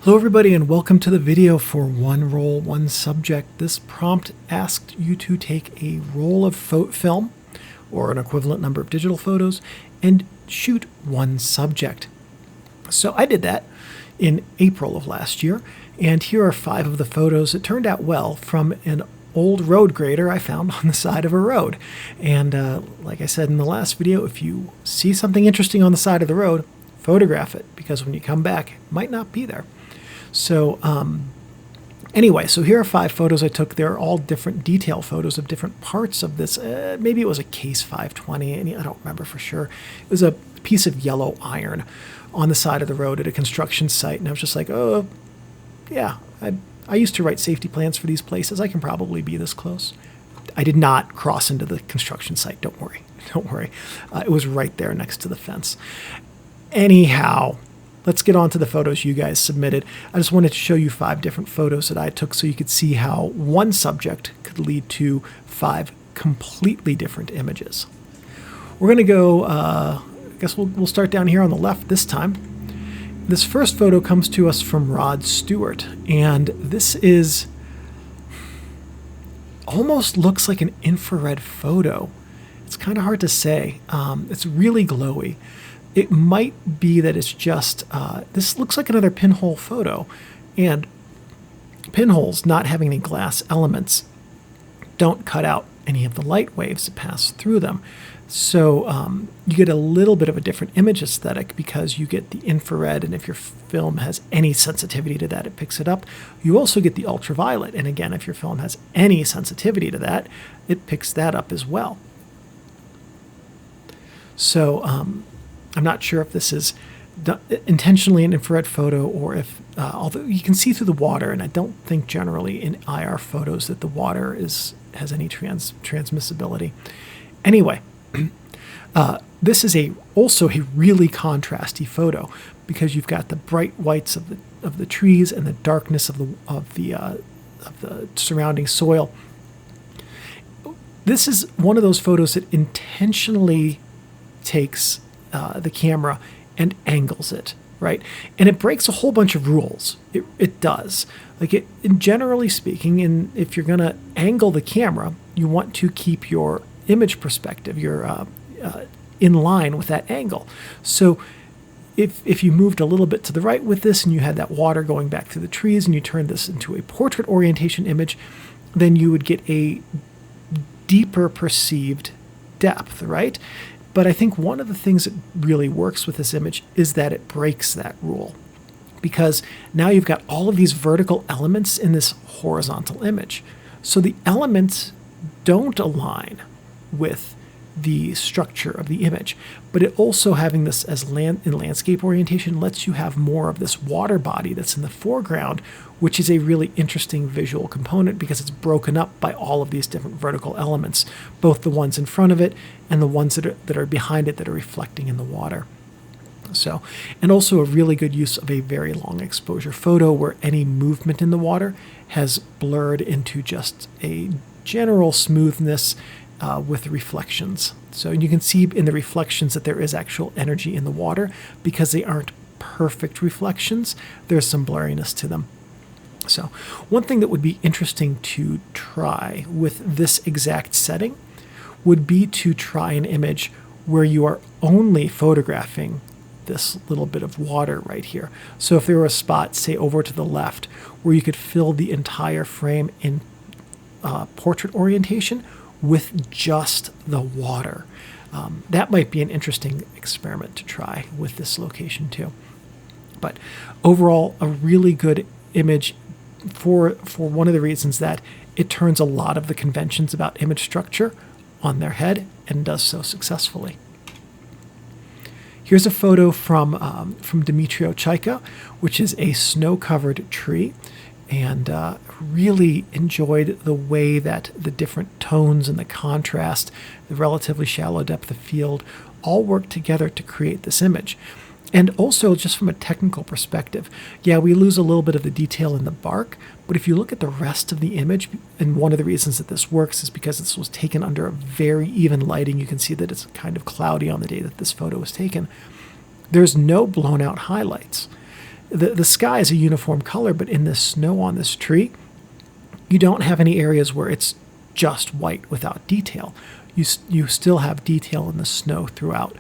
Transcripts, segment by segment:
Hello everybody and welcome to the video for One Roll, One Subject. This prompt asked you to take a roll of film or an equivalent number of digital photos and shoot one subject. So I did that in April of last year, and here are 5 of the photos. It turned out well from an old road grader I found on the side of a road. And like I said in the last video, if you see something interesting on the side of the road, photograph it, because when you come back, it might not be there. So anyway, so here are 5 photos I took. They're all different detail photos of different parts of this. Maybe it was a Case 520. I don't remember for sure. It was a piece of yellow iron on the side of the road at a construction site. And I was just like, oh, yeah, I used to write safety plans for these places. I can probably be this close. I did not cross into the construction site. Don't worry. Don't worry. It was right there next to the fence. Anyhow, let's get on to the photos you guys submitted. I just wanted to show you 5 different photos that I took so you could see how one subject could lead to 5 completely different images. We're going to go, I guess we'll start down here on the left this time. This first photo comes to us from Stewart, and this is almost looks like an infrared photo. It's kind of hard to say. It's really glowy. It might be that it's just, this looks like another pinhole photo, and pinholes not having any glass elements don't cut out any of the light waves that pass through them. So you get a little bit of a different image aesthetic because you get the infrared, and if your film has any sensitivity to that, it picks it up. You also get the ultraviolet, and again, if your film has any sensitivity to that, it picks that up as well. So I'm not sure if this is intentionally an infrared photo or if, although you can see through the water, and I don't think generally in IR photos that the water has any transmissibility. Anyway, this is also a really contrasty photo because you've got the bright whites of the trees and the darkness of the surrounding soil. This is one of those photos that intentionally takes the camera and angles it, right? And it breaks a whole bunch of rules. It does. Like generally speaking, if you're going to angle the camera, you want to keep your image perspective, your in line with that angle. So if you moved a little bit to the right with this and you had that water going back through the trees and you turned this into a portrait orientation image, then you would get a deeper perceived depth, right? But I think one of the things that really works with this image is that it breaks that rule, because now you've got all of these vertical elements in this horizontal image. So the elements don't align with the structure of the image, but it also having this as in landscape orientation lets you have more of this water body that's in the foreground, which is a really interesting visual component because it's broken up by all of these different vertical elements, both the ones in front of it and the ones that are behind it that are reflecting in the water. So, and also a really good use of a very long exposure photo where any movement in the water has blurred into just a general smoothness with reflections. So you can see in the reflections that there is actual energy in the water because they aren't perfect reflections. There's some blurriness to them. So one thing that would be interesting to try with this exact setting would be to try an image where you are only photographing this little bit of water right here. So if there were a spot, say over to the left, where you could fill the entire frame in portrait orientation with just the water. That might be an interesting experiment to try with this location too. But overall, a really good image for one of the reasons that it turns a lot of the conventions about image structure on their head and does so successfully. Here's a photo from Dmytro Chaika, which is a snow-covered tree. And really enjoyed the way that the different tones and the contrast, the relatively shallow depth of field, all work together to create this image. And also, just from a technical perspective, yeah, we lose a little bit of the detail in the bark, but if you look at the rest of the image, and one of the reasons that this works is because this was taken under a very even lighting. You can see that it's kind of cloudy on the day that this photo was taken. There's no blown out highlights. the sky is a uniform color, but in the snow on this tree, you don't have any areas where it's just white without detail. You still have detail in the snow throughout.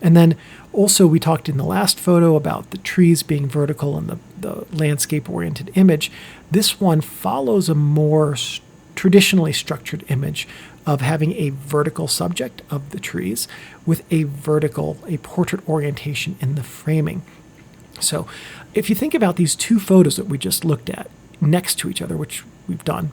And then also we talked in the last photo about the trees being vertical and the landscape-oriented image. This one follows a more traditionally structured image of having a vertical subject of the trees with a portrait orientation in the framing. So if you think about these two photos that we just looked at next to each other, which we've done,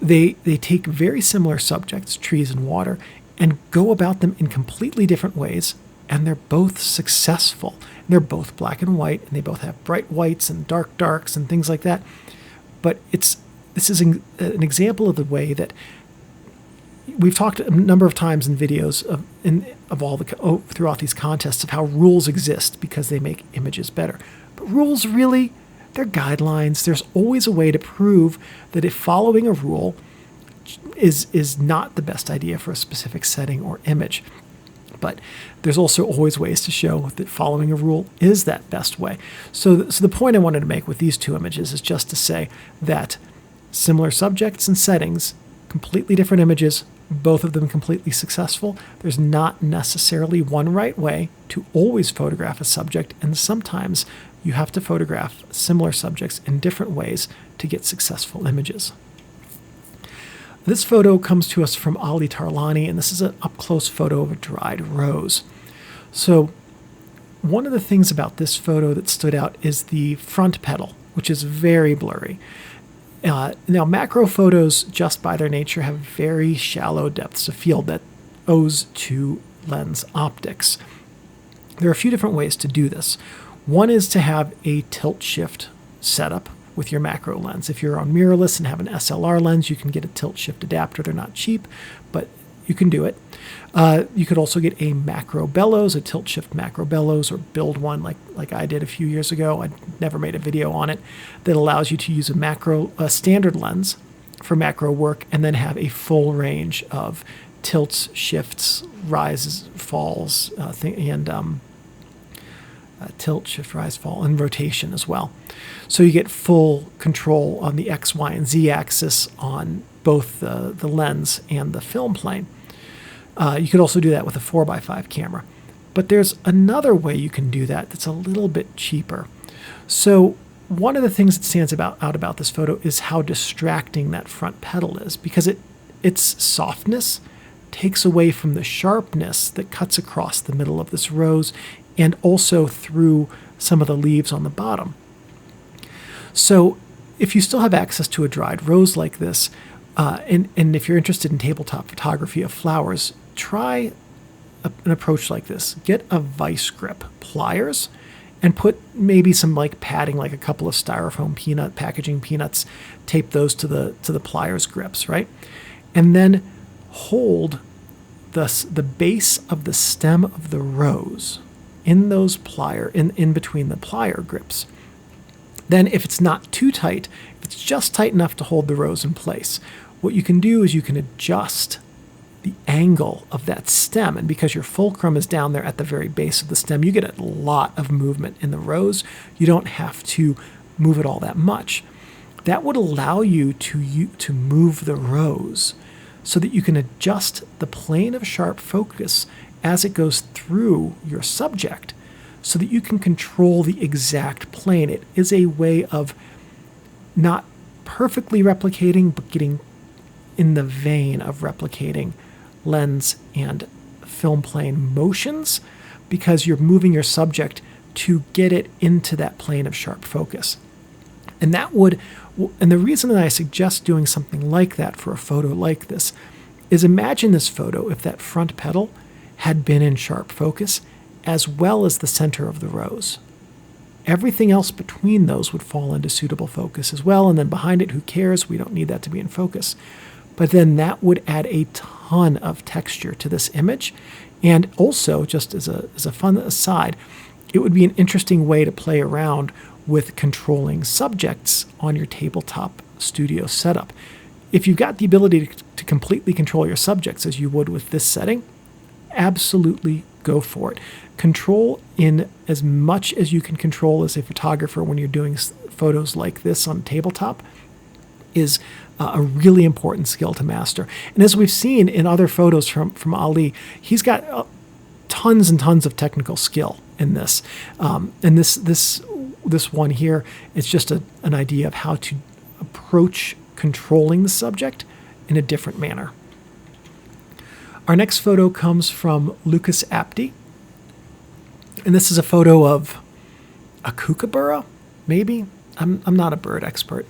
they take very similar subjects, trees and water, and go about them in completely different ways, and they're both successful. They're both black and white, and they both have bright whites and dark darks and things like that. But this is an example of the way that we've talked a number of times in videos throughout these contests of how rules exist because they make images better. But rules really, they're guidelines. There's always a way to prove that if following a rule is not the best idea for a specific setting or image. But there's also always ways to show that following a rule is that best way. So the point I wanted to make with these two images is just to say that similar subjects and settings, completely different images, both of them completely successful. There's not necessarily one right way to always photograph a subject, and sometimes you have to photograph similar subjects in different ways to get successful images. This photo comes to us from Ali Tarlani, and this is an up-close photo of a dried rose. So one of the things about this photo that stood out is the front petal, which is very blurry. Now, macro photos, just by their nature, have very shallow depths of field that owes to lens optics. There are a few different ways to do this. One is to have a tilt shift setup with your macro lens. If you're on mirrorless and have an SLR lens, you can get a tilt shift adapter. They're not cheap, but you can do it. You could also get a macro bellows, a tilt shift macro bellows, or build one like I did a few years ago. I never made a video on it. That allows you to use a standard lens for macro work and then have a full range of tilts, shifts, rises, falls, tilt, shift, rise, fall, and rotation as well. So you get full control on the X, Y, and Z axis on both the lens and the film plane. You could also do that with a 4x5 camera. But there's another way you can do that that's a little bit cheaper. So one of the things that stands out about this photo is how distracting that front petal is, because its softness takes away from the sharpness that cuts across the middle of this rose and also through some of the leaves on the bottom. So if you still have access to a dried rose like this, and if you're interested in tabletop photography of flowers, try an approach like this. Get a vice grip pliers and put maybe some padding, like a couple of styrofoam packaging peanuts, tape those to the pliers grips, right? And then hold the base of the stem of the rose in those in between the plier grips. Then if it's not too tight, if it's just tight enough to hold the rose in place, what you can do is you can adjust the angle of that stem. And because your fulcrum is down there at the very base of the stem, you get a lot of movement in the rose. You don't have to move it all that much. That would allow you to move the rose so that you can adjust the plane of sharp focus as it goes through your subject so that you can control the exact plane. It is a way of not perfectly replicating, but getting in the vein of replicating lens and film plane motions, because you're moving your subject to get it into that plane of sharp focus. And the reason that I suggest doing something like that for a photo like this is, imagine this photo if that front petal had been in sharp focus as well as the center of the rose. Everything else between those would fall into suitable focus as well, and then behind it, who cares? We don't need that to be in focus. But then that would add a ton of texture to this image. And also, just as a fun aside, it would be an interesting way to play around with controlling subjects on your tabletop studio setup. If you've got the ability to completely control your subjects as you would with this setting, absolutely go for it. Control in as much as you can control as a photographer when you're doing photos like this on tabletop is a really important skill to master. And as we've seen in other photos from Ali, he's got tons and tons of technical skill in this. And this one here is just an idea of how to approach controlling the subject in a different manner. Our next photo comes from Lukasz Apte. And this is a photo of a kookaburra, maybe? I'm not a bird expert.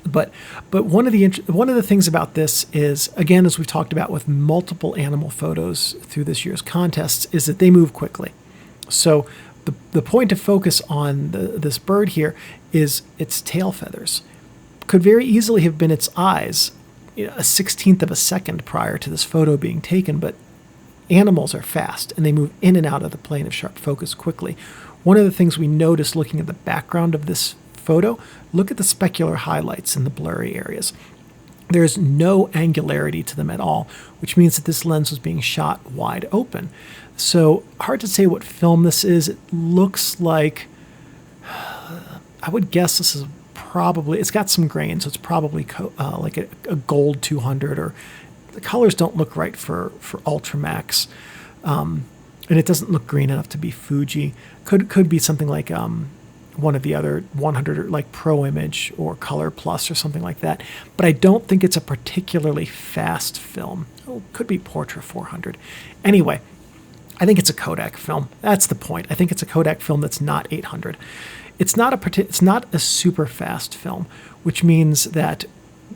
But one of the things about this is, again, as we've talked about with multiple animal photos through this year's contests, is that they move quickly. So the point of focus on this bird here is its tail feathers. Could very easily have been its eyes, a 1/16th of a second prior to this photo being taken, but animals are fast and they move in and out of the plane of sharp focus quickly. One of the things we notice looking at the background of this photo, look at the specular highlights in the blurry areas. There's no angularity to them at all, which means that this lens was being shot wide open. So hard to say what film this is. It looks like, I would guess this is probably, it's got some grain, so it's probably like a gold 200, or the colors don't look right for Ultramax. And it doesn't look green enough to be Fuji. Could be something like one of the other 100, or like Pro Image or Color Plus or something like that. But I don't think it's a particularly fast film. Oh, could be Portra 400. Anyway, I think it's a Kodak film. That's the point. I think it's a Kodak film that's not 800. It's not a super fast film, which means that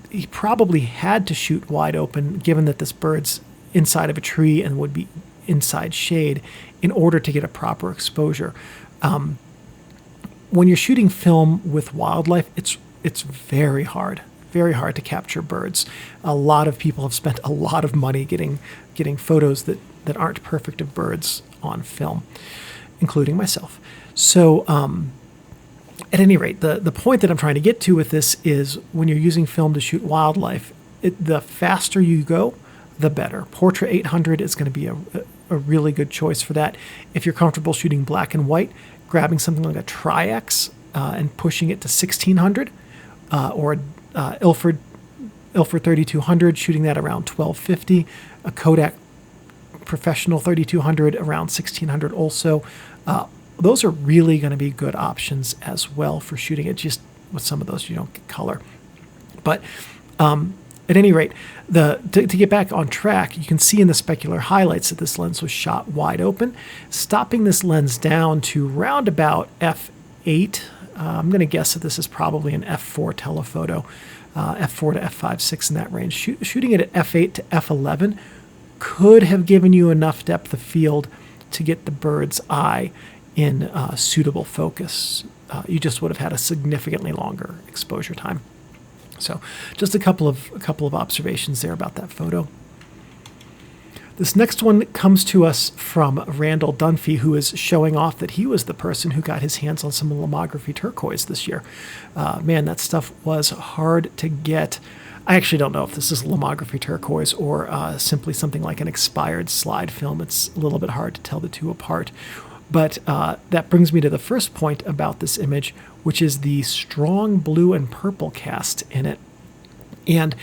he probably had to shoot wide open, given that this bird's inside of a tree and would be inside shade, in order to get a proper exposure. When you're shooting film with wildlife, it's very hard to capture birds. A lot of people have spent a lot of money getting photos that aren't perfect of birds on film, including myself. So at any rate, the point that I'm trying to get to with this is, when you're using film to shoot wildlife, the faster you go, the better. Portra 800 is going to be a really good choice for that. If you're comfortable shooting black and white, grabbing something like a Tri-X and pushing it to 1600, or Ilford 3200, shooting that around 1250, a Kodak Professional 3200 around 1600 also. Those are really going to be good options as well for shooting it. Just with some of those, you don't get color. But at any rate, to get back on track, you can see in the specular highlights that this lens was shot wide open, stopping this lens down to round about f8. I'm going to guess that this is probably an f4 telephoto, f4 to f5.6 in that range. Shooting it at f8 to f11 could have given you enough depth of field to get the bird's eye in suitable focus. You just would have had a significantly longer exposure time. So just a couple of observations there about that photo. This next one comes to us from Randall Dunphy, who is showing off that he was the person who got his hands on some lomography turquoise this year. Man, that stuff was hard to get. I actually don't know if this is lomography turquoise or simply something like an expired slide film. It's a little bit hard to tell the two apart. But that brings me to the first point about this image, which is the strong blue and purple cast in it. And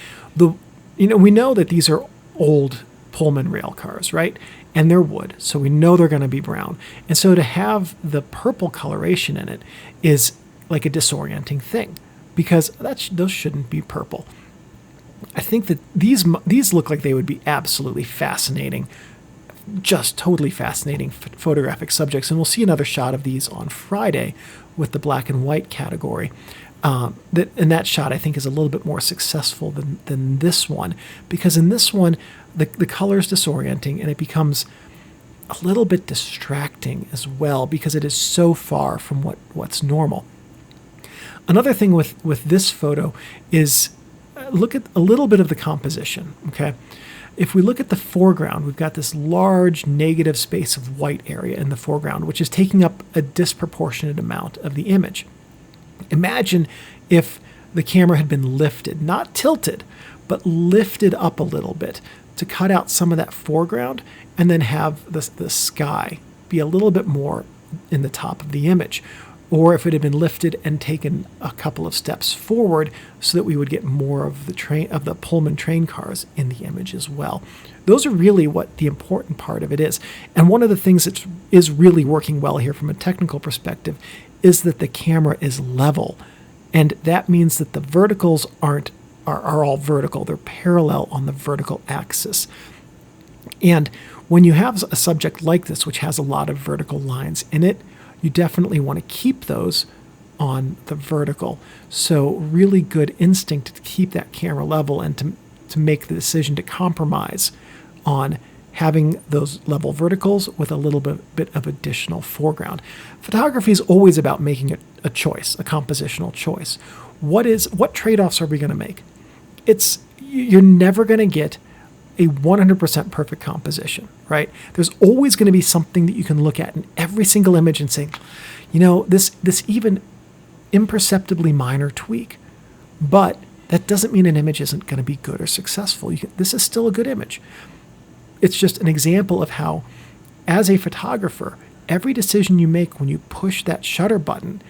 we know that these are old Pullman rail cars, right? And they're wood, so we know they're going to be brown. And so to have the purple coloration in it is like a disorienting thing, because those shouldn't be purple. I think that these look like they would be absolutely fascinating, just totally fascinating photographic subjects. And we'll see another shot of these on Friday with the black and white category. And that shot, I think, is a little bit more successful than this one, because in this one, the color is disorienting and it becomes a little bit distracting as well, because it is so far from what's normal. Another thing with this photo is look at a little bit of the composition, okay? If we look at the foreground, we've got this large negative space of white area in the foreground, which is taking up a disproportionate amount of the image. Imagine if the camera had been lifted, not tilted, but lifted up a little bit to cut out some of that foreground and then have the sky be a little bit more in the top of the image. Or if it had been lifted and taken a couple of steps forward so that we would get more of the Pullman train cars in the image as well. Those are really what the important part of it is. And one of the things that is really working well here from a technical perspective is that the camera is level. And that means that the verticals are all vertical. They're parallel on the vertical axis. And when you have a subject like this, which has a lot of vertical lines in it, you definitely want to keep those on the vertical. So really good instinct to keep that camera level and to make the decision to compromise on having those level verticals with a little bit of additional foreground. Photography is always about making a choice, a compositional choice. What trade-offs are we going to make? You're never going to get a 100% perfect composition, right? There's always going to be something that you can look at in every single image and say, this even imperceptibly minor tweak, but that doesn't mean an image isn't going to be good or successful. This is still a good image. It's just an example of how, as a photographer, every decision you make when you push that shutter button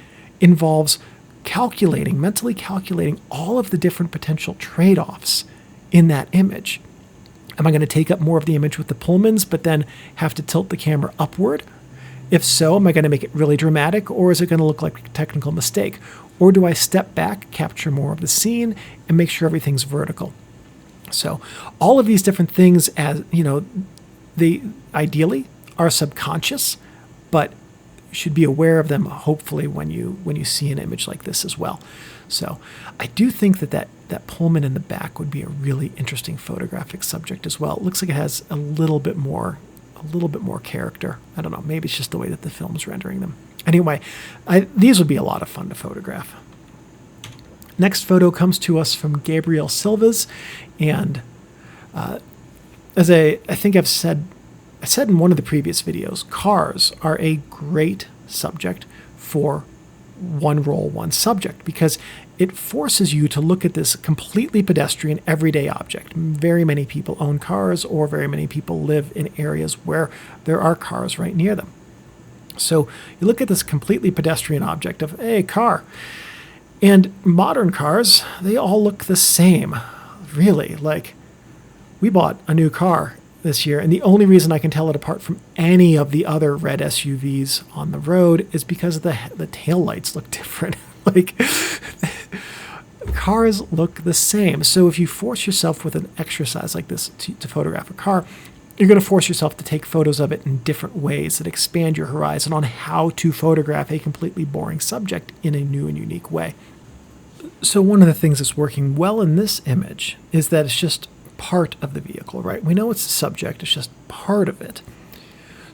involves mentally calculating all of the different potential trade-offs in that image. Am I going to take up more of the image with the Pullmans, but then have to tilt the camera upward? If so, am I going to make it really dramatic, or is it going to look like a technical mistake? Or do I step back, capture more of the scene, and make sure everything's vertical? So all of these different things, as they ideally are subconscious, but you should be aware of them, hopefully, when you see an image like this as well. So I do think that Pullman in the back would be a really interesting photographic subject as well. It looks like it has a little bit more character. I don't know. Maybe it's just the way that the film's rendering them. Anyway, these would be a lot of fun to photograph. Next photo comes to us from Gabriel Silvaz, and as I think I said in one of the previous videos, cars are a great subject for one role, one subject, because it forces you to look at this completely pedestrian, everyday object. Very many people own cars, or very many people live in areas where there are cars right near them. So you look at this completely pedestrian object of a car, and modern cars, they all look the same, really. Like, we bought a new car this year, and the only reason I can tell it apart from any of the other red SUVs on the road is because the taillights look different. Like, cars look the same. So if you force yourself with an exercise like this to photograph a car, you're going to force yourself to take photos of it in different ways that expand your horizon on how to photograph a completely boring subject in a new and unique way. So one of the things that's working well in this image is that it's just part of the vehicle, right? We know it's the subject, it's just part of it.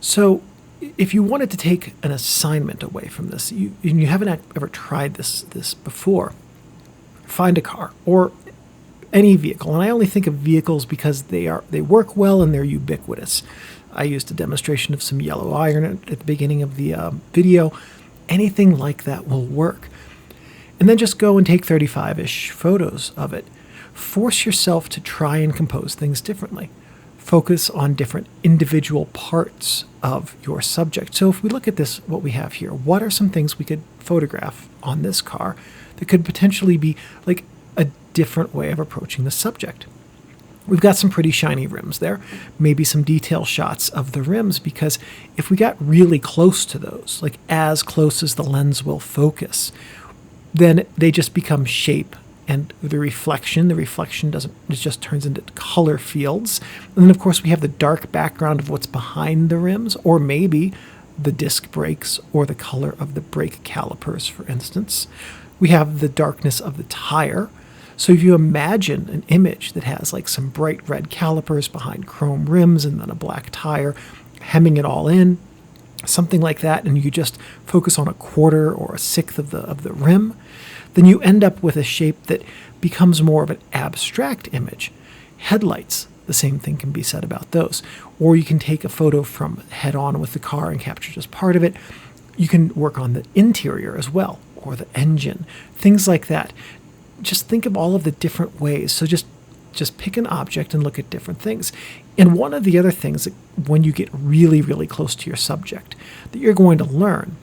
So if you wanted to take an assignment away from this, and you haven't ever tried this before, find a car or any vehicle. And I only think of vehicles because they work well and they're ubiquitous. I used a demonstration of some yellow iron at the beginning of the video. Anything like that will work. And then just go and take 35-ish photos of it. Force yourself to try and compose things differently. Focus on different individual parts of your subject. So if we look at this, what we have here, what are some things we could photograph on this car that could potentially be like a different way of approaching the subject? We've got some pretty shiny rims there, maybe some detail shots of the rims, because if we got really close to those, like as close as the lens will focus, then they just become shape. And the reflection it just turns into color fields. And then, of course, we have the dark background of what's behind the rims, or maybe the disc brakes or the color of the brake calipers, for instance. We have the darkness of the tire. So if you imagine an image that has like some bright red calipers behind chrome rims and then a black tire, hemming it all in, something like that, and you just focus on a quarter or a sixth of the rim, then you end up with a shape that becomes more of an abstract image. Headlights, the same thing can be said about those. Or you can take a photo from head on with the car and capture just part of it. You can work on the interior as well, or the engine, things like that. Just think of all of the different ways. So just just pick an object and look at different things. And one of the other things that when you get really, really close to your subject that you're going to learn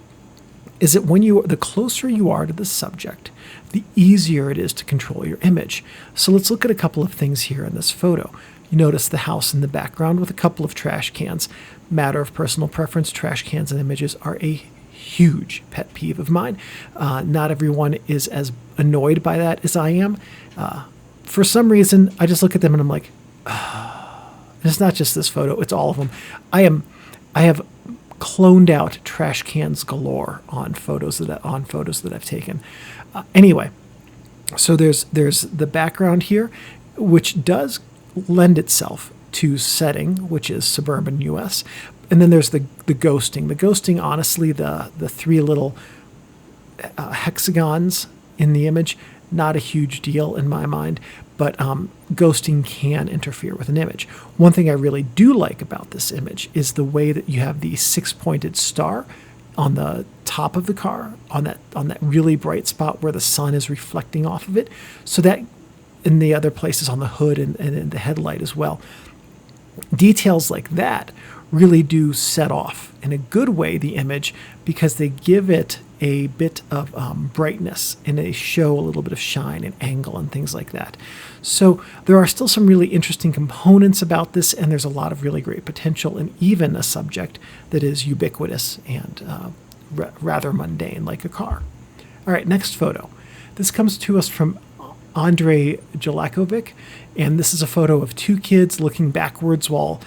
is that the closer you are to the subject, the easier it is to control your image. So let's look at a couple of things here in this photo. You notice the house in the background with a couple of trash cans. Matter of personal preference, trash cans and images are a huge pet peeve of mine. Not everyone is as annoyed by that as I am. For some reason, I just look at them and I'm like, it's not just this photo, it's all of them. I have cloned out trash cans galore on photos that I've taken. Anyway, so there's the background here, which does lend itself to setting, which is suburban U.S. And then there's the ghosting. The ghosting, honestly, the three little hexagons in the image, not a huge deal in my mind, but ghosting can interfere with an image. One thing I really do like about this image is the way that you have the 6-pointed star on the top of the car, on that really bright spot where the sun is reflecting off of it. So that in the other places on the hood and in the headlight as well. Details like that really do set off in a good way the image because they give it a bit of brightness and they show a little bit of shine and angle and things like that. So there are still some really interesting components about this, and there's a lot of really great potential in even a subject that is ubiquitous and rather mundane like a car. All right, next photo. This comes to us from Andrej Bjelakovic, and this is a photo of two kids looking backwards while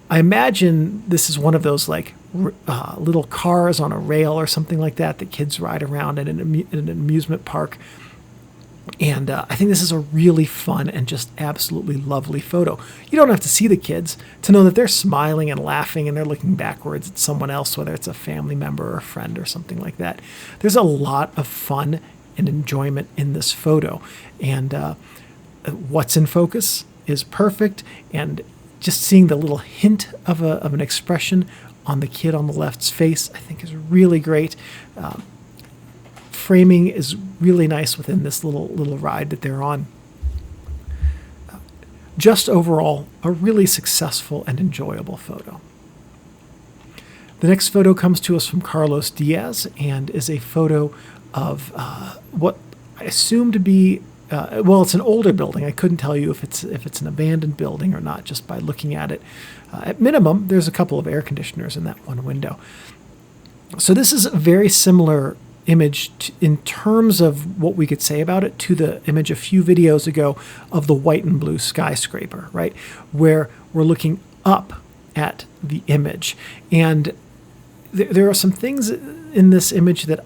I imagine this is one of those like little cars on a rail or something like that kids ride around in an amusement park. And I think this is a really fun and just absolutely lovely photo. You don't have to see the kids to know that they're smiling and laughing and they're looking backwards at someone else, whether it's a family member or a friend or something like that. There's a lot of fun and enjoyment in this photo. And what's in focus is perfect. And just seeing the little hint of an expression on the kid on the left's face, I think is really great. Framing is really nice within this little ride that they're on. Just overall, a really successful and enjoyable photo. The next photo comes to us from Carlos Diaz and is a photo of what I assume to be, it's an older building. I couldn't tell you if it's an abandoned building or not just by looking at it. At minimum, there's a couple of air conditioners in that one window. So this is a very similar image in terms of what we could say about it to the image a few videos ago of the white and blue skyscraper, right? Where we're looking up at the image. And there are some things in this image that,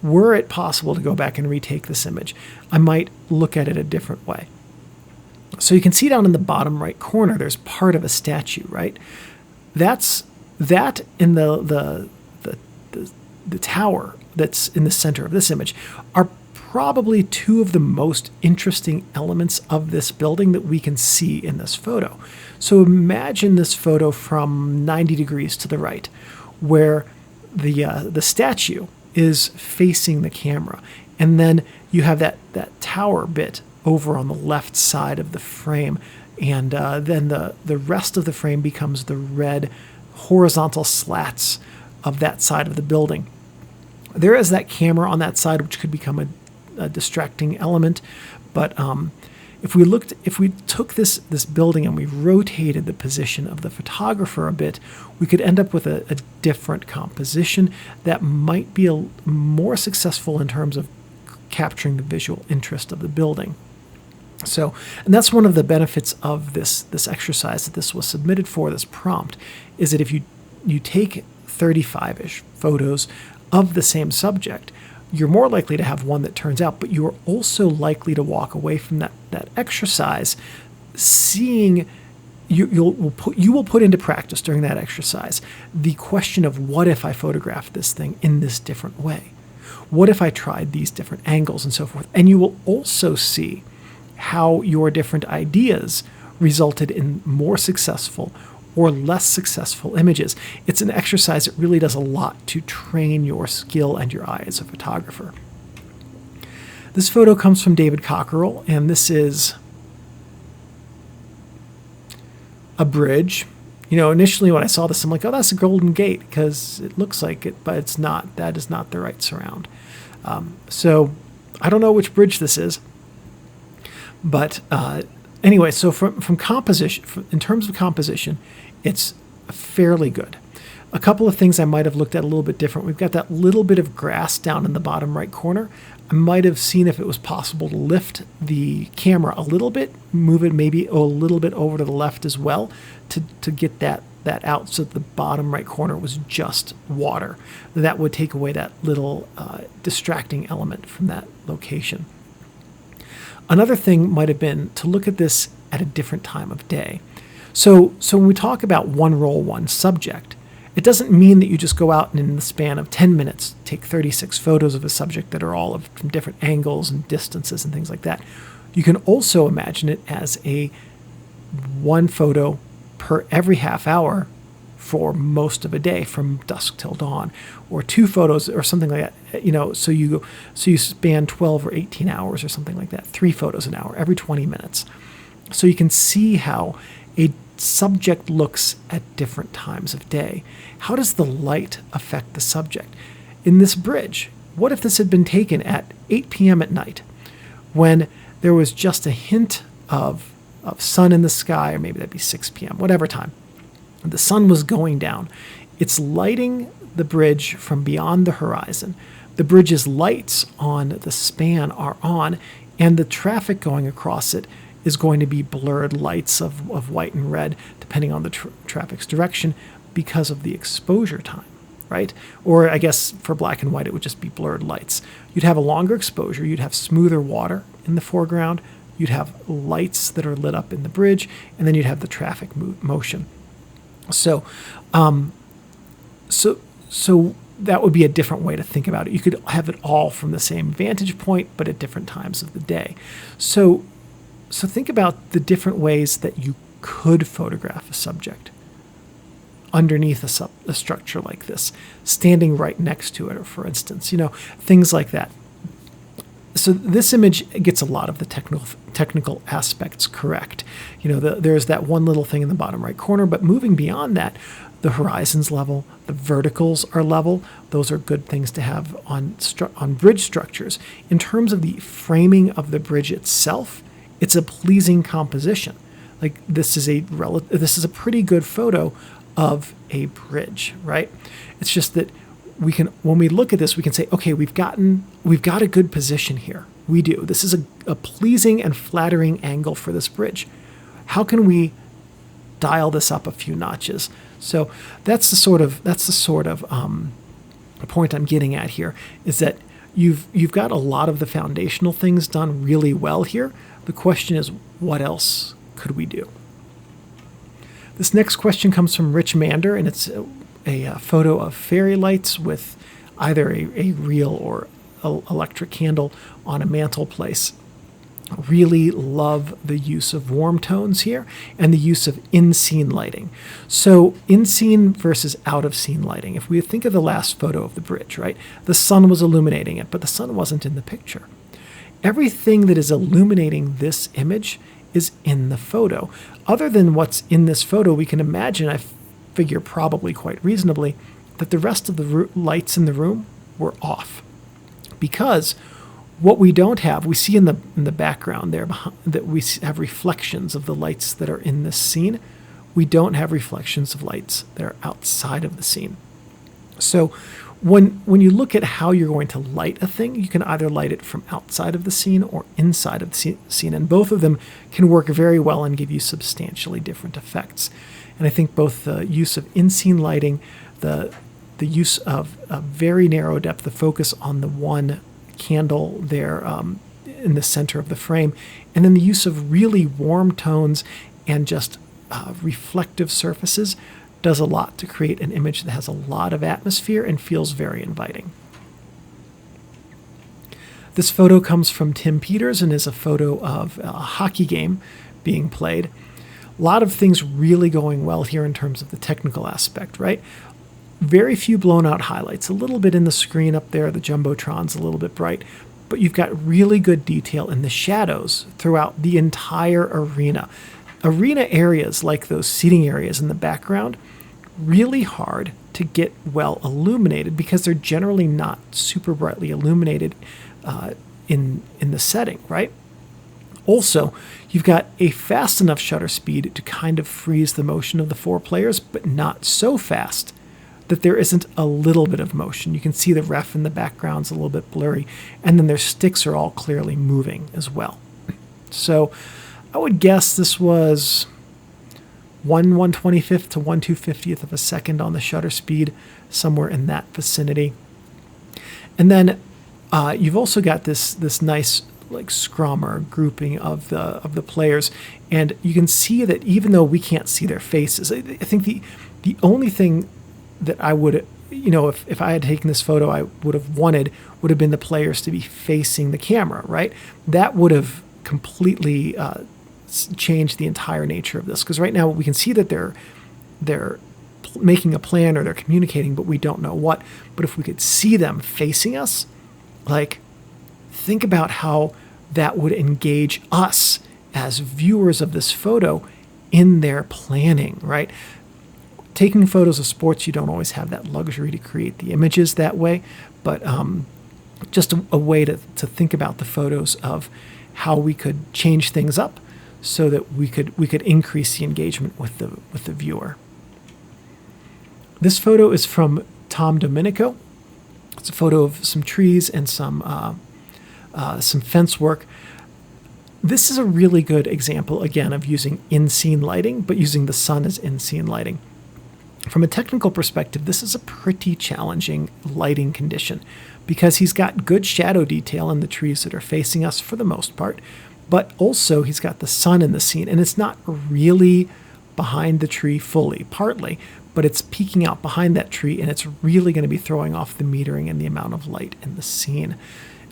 were it possible to go back and retake this image, I might look at it a different way. So you can see down in the bottom right corner, there's part of a statue, right? That in the tower that's in the center of this image are probably two of the most interesting elements of this building that we can see in this photo. So imagine this photo from 90 degrees to the right, where the statue is facing the camera. And then you have that tower bit over on the left side of the frame. And then the rest of the frame becomes the red horizontal slats of that side of the building. There is that camera on that side, which could become a distracting element. But if we took this building and we rotated the position of the photographer a bit, we could end up with a different composition that might be more successful in terms of capturing the visual interest of the building. So, and that's one of the benefits of this exercise that this was submitted for, this prompt, is that if you take 35-ish photos of the same subject, you're more likely to have one that turns out, but you're also likely to walk away from that exercise seeing, you will put into practice during that exercise the question of, what if I photographed this thing in this different way? What if I tried these different angles and so forth? And you will also see how your different ideas resulted in more successful or less successful images. It's an exercise that really does a lot to train your skill and your eye as a photographer. This photo comes from David Cockerill, and this is a bridge. Initially when I saw this, I'm like, oh, that's a Golden Gate because it looks like it, but it's not. That is not the right surround. So I don't know which bridge this is. But anyway, so from composition, in terms of composition, it's fairly good. A couple of things I might have looked at a little bit different. We've got that little bit of grass down in the bottom right corner. I might have seen if it was possible to lift the camera a little bit, move it maybe a little bit over to the left as well to get that out so that the bottom right corner was just water. That would take away that little distracting element from that location. Another thing might have been to look at this at a different time of day. So when we talk about one role, one subject, it doesn't mean that you just go out and in the span of 10 minutes take 36 photos of a subject that are all from different angles and distances and things like that. You can also imagine it as a one photo per every half hour for most of a day from dusk till dawn, or two photos or something like that. So you span 12 or 18 hours or something like that. 3 photos an hour every 20 minutes. So you can see how a subject looks at different times of day. How does the light affect the subject? In this bridge, what if this had been taken at 8 p.m. at night when there was just a hint of sun in the sky, or maybe that'd be 6 p.m., whatever time. The sun was going down. It's lighting the bridge from beyond the horizon. The bridge's lights on the span are on, and the traffic going across it is going to be blurred lights of white and red, depending on the traffic's direction, because of the exposure time, right? Or I guess for black and white, it would just be blurred lights. You'd have a longer exposure. You'd have smoother water in the foreground. You'd have lights that are lit up in the bridge, and then you'd have the traffic motion. So that would be a different way to think about it. You could have it all from the same vantage point, but at different times of the day. So think about the different ways that you could photograph a subject underneath a structure like this, standing right next to it, or for instance, things like that. So this image gets a lot of the technical aspects correct. There's that one little thing in the bottom right corner, but moving beyond that, the horizon's level, the verticals are level. Those are good things to have on bridge structures. In terms of the framing of the bridge itself, it's a pleasing composition. Like this is a pretty good photo of a bridge, right? It's just that when we look at this, we can say, okay, we've got a good position here. We do. This is a pleasing and flattering angle for this bridge. How can we dial this up a few notches? So that's the sort of point I'm getting at here, is that you've got a lot of the foundational things done really well here. The question is, what else could we do? This next question comes from Rich Mander, and it's a photo of fairy lights with either a real or electric candle on a mantelpiece. Really love the use of warm tones here and the use of in-scene lighting. So in-scene versus out-of-scene lighting. If we think of the last photo of the bridge, right? The sun was illuminating it, but the sun wasn't in the picture. Everything that is illuminating this image is in the photo. Other than what's in this photo, we can imagine, I figure probably quite reasonably, that the rest of the lights in the room were off. Because what we don't have, we see in the background there, that we have reflections of the lights that are in this scene. We don't have reflections of lights that are outside of the scene. So when you look at how you're going to light a thing, you can either light it from outside of the scene or inside of the scene, and both of them can work very well and give you substantially different effects. And I think both the use of in-scene lighting, the use of a very narrow depth of focus on the one candle there in the center of the frame, and then the use of really warm tones and just reflective surfaces does a lot to create an image that has a lot of atmosphere and feels very inviting. This photo comes from Tim Peters and is a photo of a hockey game being played. A lot of things really going well here in terms of the technical aspect, right? Very few blown out highlights, a little bit in the screen up there, the Jumbotron's a little bit bright, but you've got really good detail in the shadows throughout the entire arena. arena areas like those seating areas in the background, really hard to get well illuminated because they're generally not super brightly illuminated in the setting, right? Also, you've got a fast enough shutter speed to kind of freeze the motion of the 4 players, but not so fast that there isn't a little bit of motion. You can see the ref in the background's a little bit blurry, and then their sticks are all clearly moving as well. So I would guess this was 1/125th to 1/250th of a second on the shutter speed, somewhere in that vicinity. And then you've also got this nice like scrum or grouping of the players, and you can see that even though we can't see their faces, I think the only thing that I would, if I had taken this photo, I would have been the players to be facing the camera, right? That would have completely changed the entire nature of this, because right now we can see that they're making a plan or they're communicating, but we don't know what. But if we could see them facing us, like, think about how that would engage us as viewers of this photo in their planning, right? Taking photos of sports, you don't always have that luxury to create the images that way, but just a way to think about the photos of how we could change things up so that we could increase the engagement with the viewer. This photo is from Tom Dominico. It's a photo of some trees and some fence work. This is a really good example, again, of using in-scene lighting, but using the sun as in-scene lighting. From a technical perspective, this is a pretty challenging lighting condition because he's got good shadow detail in the trees that are facing us for the most part, but also he's got the sun in the scene, and it's not really behind the tree fully, partly, but it's peeking out behind that tree, and it's really going to be throwing off the metering and the amount of light in the scene.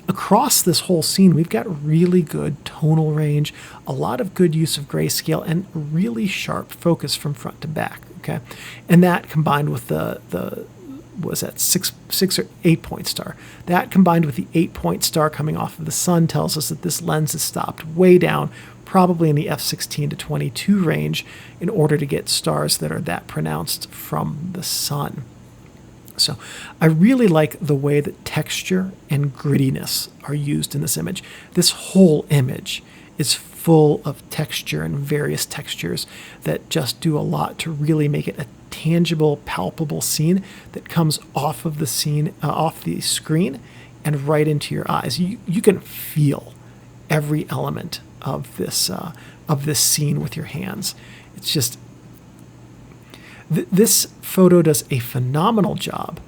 Across this whole scene, we've got really good tonal range, a lot of good use of grayscale, and really sharp focus from front to back. Okay, and that combined with the was that six or 8 point star. That combined with the 8 point star coming off of the sun tells us that this lens is stopped way down, probably in the f16 to 22 range, in order to get stars that are that pronounced from the sun. So I really like the way that texture and grittiness are used in this image. This whole image is full of texture and various textures that just do a lot to really make it a tangible, palpable scene that comes off of the scene, off the screen, and right into your eyes. You can feel every element of this scene with your hands. It's just this photo does a phenomenal job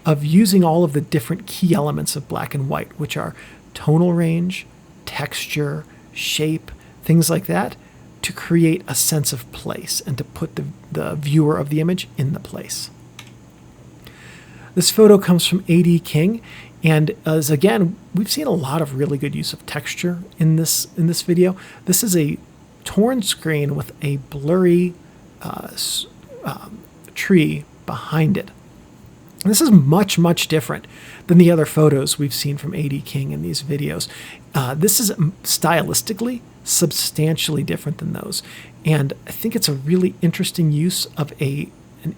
of using all of the different key elements of black and white, which are tonal range, texture, shape, things like that, to create a sense of place and to put the viewer of the image in the place. This photo comes from A.D. King, and as again, we've seen a lot of really good use of texture in this video. This is a torn screen with a blurry tree behind it. And this is much, much different than the other photos we've seen from A.D. King in these videos. This is stylistically substantially different than those. And I think it's a really interesting use of an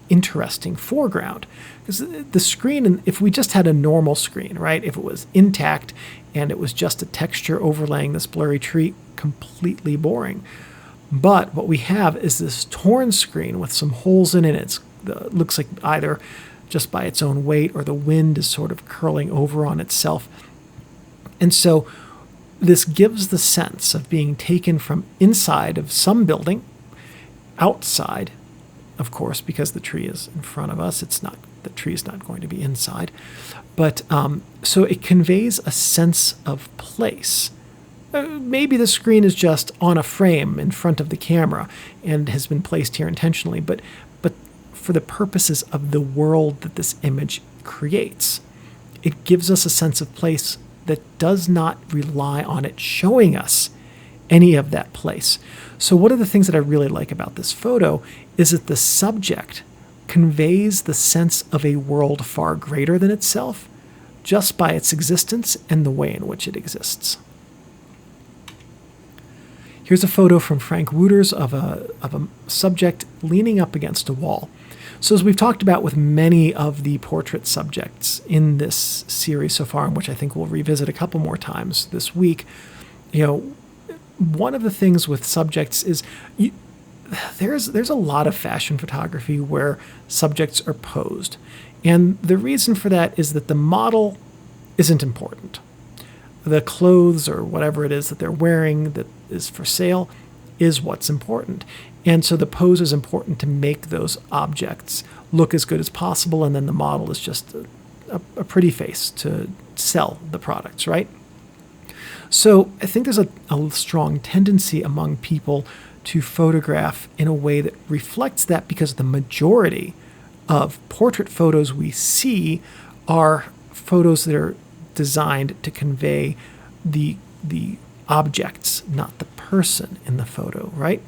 interesting foreground. Because the screen, if we just had a normal screen, right, if it was intact and it was just a texture overlaying this blurry tree, completely boring. But what we have is this torn screen with some holes in it. It looks like either just by its own weight or the wind is sort of curling over on itself. And so this gives the sense of being taken from inside of some building, outside, of course, because the tree is in front of us. The tree is not going to be inside. But so it conveys a sense of place. Maybe the screen is just on a frame in front of the camera and has been placed here intentionally, but for the purposes of the world that this image creates, it gives us a sense of place that does not rely on it showing us any of that place. So one of the things that I really like about this photo is that the subject conveys the sense of a world far greater than itself just by its existence and the way in which it exists. Here's a photo from Frank Wouters of a subject leaning up against a wall. So as we've talked about with many of the portrait subjects in this series so far, and which I think we'll revisit a couple more times this week, one of the things with subjects is there's a lot of fashion photography where subjects are posed. And the reason for that is that the model isn't important. The clothes or whatever it is that they're wearing that is for sale is what's important. And so the pose is important to make those objects look as good as possible, and then the model is just a pretty face to sell the products, right? So I think there's a strong tendency among people to photograph in a way that reflects that, because the majority of portrait photos we see are photos that are designed to convey the objects, not the person in the photo, right?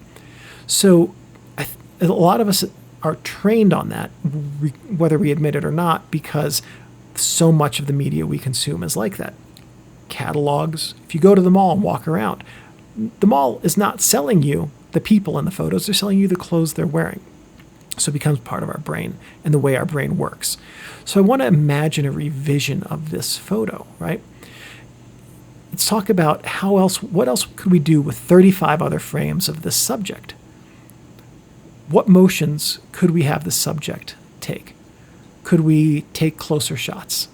So a lot of us are trained on that, whether we admit it or not, because so much of the media we consume is like that. Catalogs, if you go to the mall and walk around, the mall is not selling you the people in the photos, they're selling you the clothes they're wearing. So it becomes part of our brain and the way our brain works. So I want to imagine a revision of this photo, right? Let's talk about what else could we do with 35 other frames of this subject? What motions could we have the subject take? Could we take closer shots?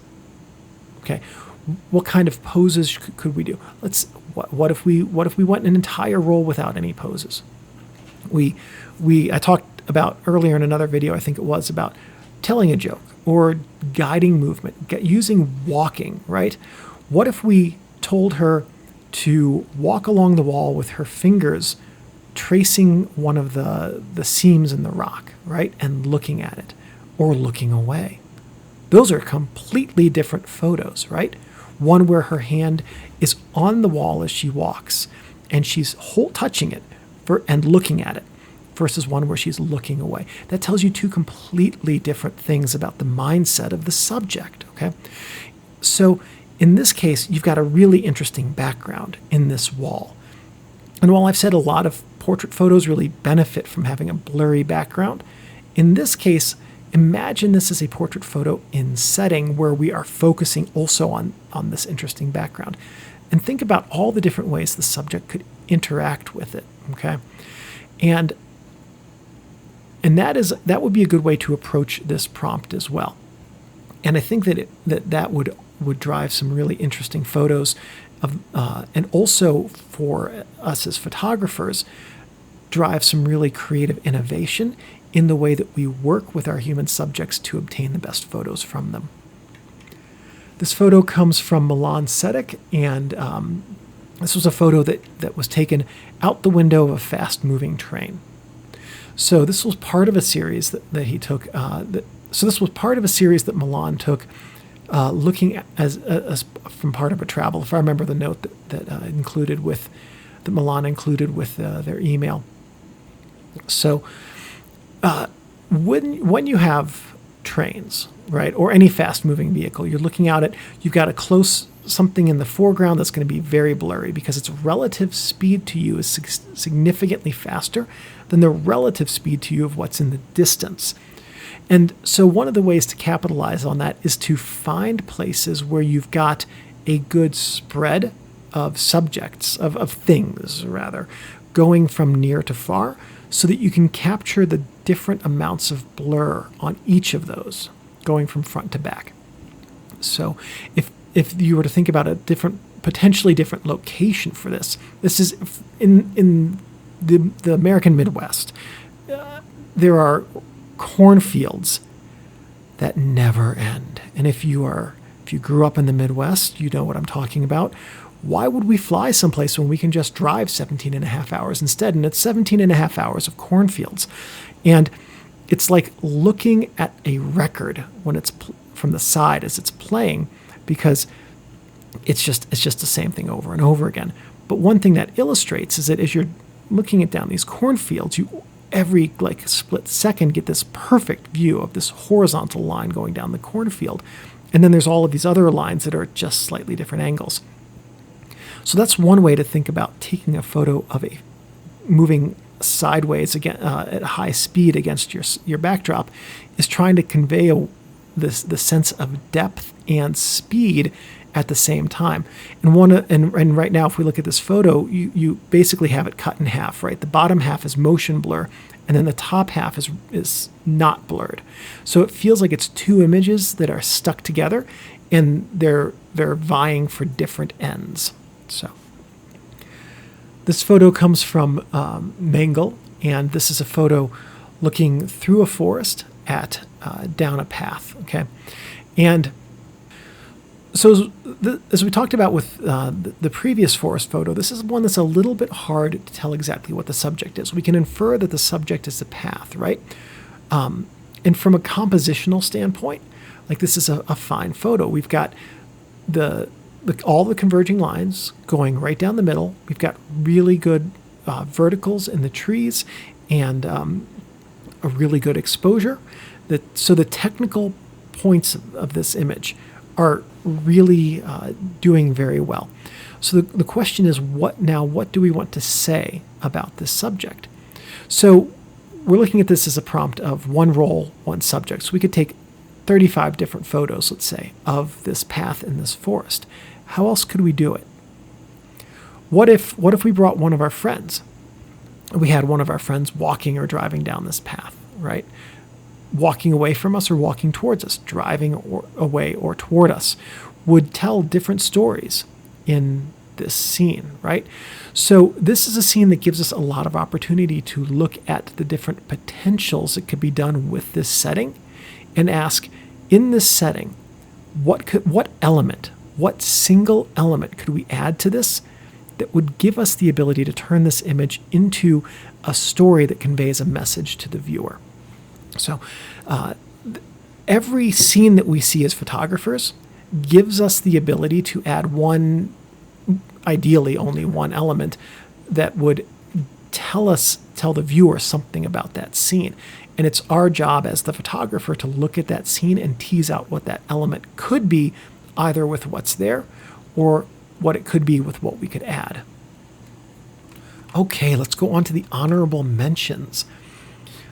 Okay. What kind of poses could we do? What if we went an entire roll without any poses? I talked about earlier in another video, I think it was, about telling a joke or guiding movement, using walking, right? What if we told her to walk along the wall with her fingers tracing one of the seams in the rock, right? And looking at it or looking away. Those are completely different photos, right? One where her hand is on the wall as she walks and she's touching it and looking at it, versus one where she's looking away. That tells you two completely different things about the mindset of the subject, okay? So in this case, you've got a really interesting background in this wall. And while I've said a lot of portrait photos really benefit from having a blurry background, in this case, imagine this as a portrait photo in setting where we are focusing also on this interesting background. And think about all the different ways the subject could interact with it, okay? And that would be a good way to approach this prompt as well. And I think that would drive some really interesting photos of, and also for us as photographers, drive some really creative innovation in the way that we work with our human subjects to obtain the best photos from them. This photo comes from Milan Cetic, and this was a photo that was taken out the window of a fast-moving train. So this was part of a series that he took. So this was part of a series that Milan took, looking at as from part of a travel. If I remember the note that Milan included with their email. So when you have trains, right, or any fast-moving vehicle, you're looking out at, you've got something in the foreground that's going to be very blurry because its relative speed to you is significantly faster than the relative speed to you of what's in the distance. And so one of the ways to capitalize on that is to find places where you've got a good spread of subjects, of things rather, going from near to far, so that you can capture the different amounts of blur on each of those, going from front to back. So if you were to think about a potentially different location for this is in the American Midwest. There are cornfields that never end. And if you grew up in the Midwest, you know what I'm talking about. Why would we fly someplace when we can just drive 17 and a half hours instead? And it's 17 and a half hours of cornfields. And it's like looking at a record when it's from the side as it's playing, because it's just the same thing over and over again. But one thing that illustrates is that as you're looking at down these cornfields, you every split second get this perfect view of this horizontal line going down the cornfield. And then there's all of these other lines that are at just slightly different angles. So that's one way to think about taking a photo of moving sideways again at high speed against your backdrop, is trying to convey the sense of depth and speed at the same time. And right now, if we look at this photo, you basically have it cut in half, right? The bottom half is motion blur, and then the top half is not blurred. So it feels like it's two images that are stuck together, and they're vying for different ends. So this photo comes from Mengle, and this is a photo looking through a forest at down a path. Okay, and so as we talked about with the previous forest photo, this is one that's a little bit hard to tell exactly what the subject is. We can infer that the subject is the path, right? And from a compositional standpoint, like this is a fine photo. We've got all the converging lines going right down the middle. We've got really good verticals in the trees and a really good exposure. So the technical points of this image are really doing very well. So the question is, what do we want to say about this subject? So we're looking at this as a prompt of one role, one subject. So we could take 35 different photos, let's say, of this path in this forest. How else could we do it? What if we brought one of our friends? We had one of our friends walking or driving down this path, right? Walking away from us or walking towards us, driving away or toward us, would tell different stories in this scene, right? So this is a scene that gives us a lot of opportunity to look at the different potentials that could be done with this setting and ask, in this setting, what single element could we add to this that would give us the ability to turn this image into a story that conveys a message to the viewer? So every scene that we see as photographers gives us the ability to add ideally only one element that would tell the viewer something about that scene. And it's our job as the photographer to look at that scene and tease out what that element could be, either with what's there or what it could be with what we could add. Okay, let's go on to the honorable mentions.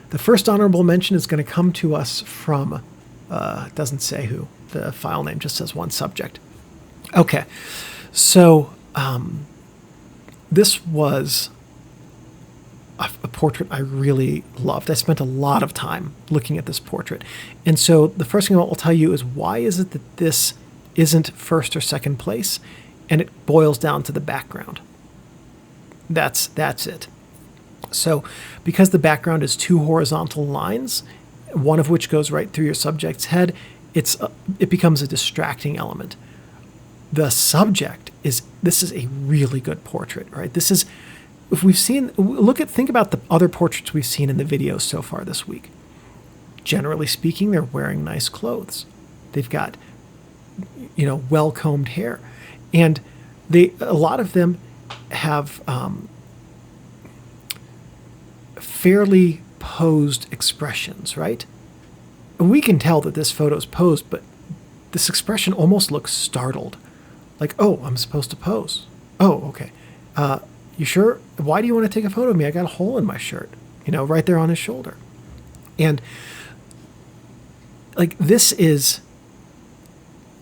The first honorable mention is going to come to us from, it doesn't say who, the file name just says one subject. Okay, so this was a portrait I really loved. I spent a lot of time looking at this portrait. And so the first thing I'll tell you is, why is it that this isn't first or second place? And it boils down to the background. That's it. So because the background is two horizontal lines, one of which goes right through your subject's head, it becomes a distracting element. The subject this is a really good portrait, right? This is, if we've seen, think about the other portraits we've seen in the videos so far this week. Generally speaking, they're wearing nice clothes. They've got, well-combed hair. And a lot of them have fairly posed expressions, right? We can tell that this photo's posed, but this expression almost looks startled. Like, oh, I'm supposed to pose. Oh, okay. You sure? Why do you want to take a photo of me? I got a hole in my shirt, right there on his shoulder. And like, this is,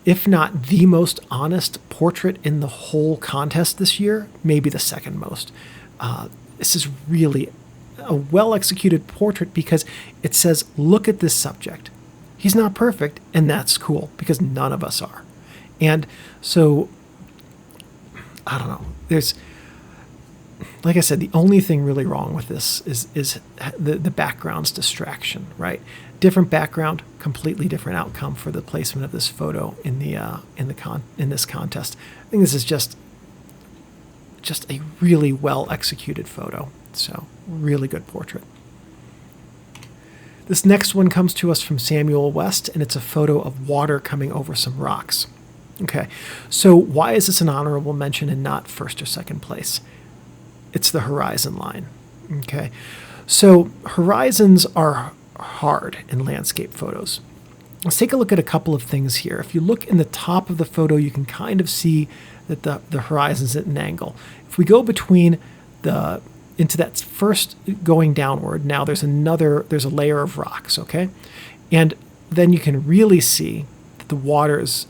if not the most honest portrait in the whole contest this year, maybe the second most. This is really a well-executed portrait because it says, look at this subject. He's not perfect, and that's cool because none of us are. And so, I don't know. There's, like I said, the only thing really wrong with this is the background's distraction, right? Different background, completely different outcome for the placement of this photo in this contest. I think this is just a really well executed photo. So, really good portrait. This next one comes to us from Samuel West, and it's a photo of water coming over some rocks. Okay, so why is this an honorable mention and not first or second place? It's the horizon line. Okay, so horizons are hard in landscape photos. Let's take a look at a couple of things here. If you look in the top of the photo, you can kind of see that the horizon's at an angle. If we go between the into that first going downward, now there's a layer of rocks, okay? And then you can really see that the water's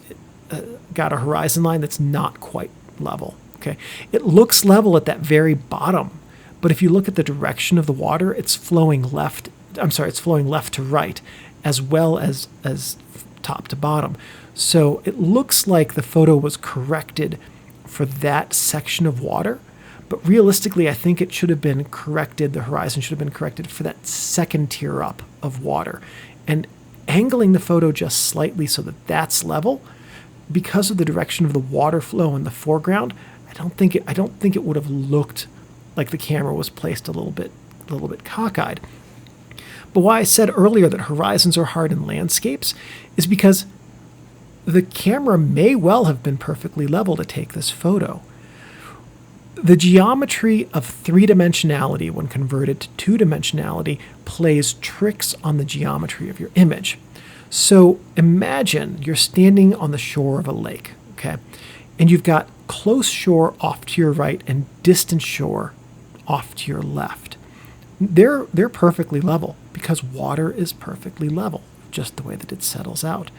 got a horizon line that's not quite level, okay? It looks level at that very bottom, but if you look at the direction of the water, it's flowing left to right, as well as top to bottom. So it looks like the photo was corrected for that section of water, but realistically, I think it should have been corrected, the horizon should have been corrected for that second tier up of water. And angling the photo just slightly so that that's level, because of the direction of the water flow in the foreground, I don't think it would have looked like the camera was placed a little bit cockeyed. But why I said earlier that horizons are hard in landscapes is because the camera may well have been perfectly level to take this photo. The geometry of three-dimensionality when converted to two-dimensionality plays tricks on the geometry of your image. So imagine you're standing on the shore of a lake, okay? And you've got close shore off to your right and distant shore off to your left. They're perfectly level because water is perfectly level, just the way that it settles out.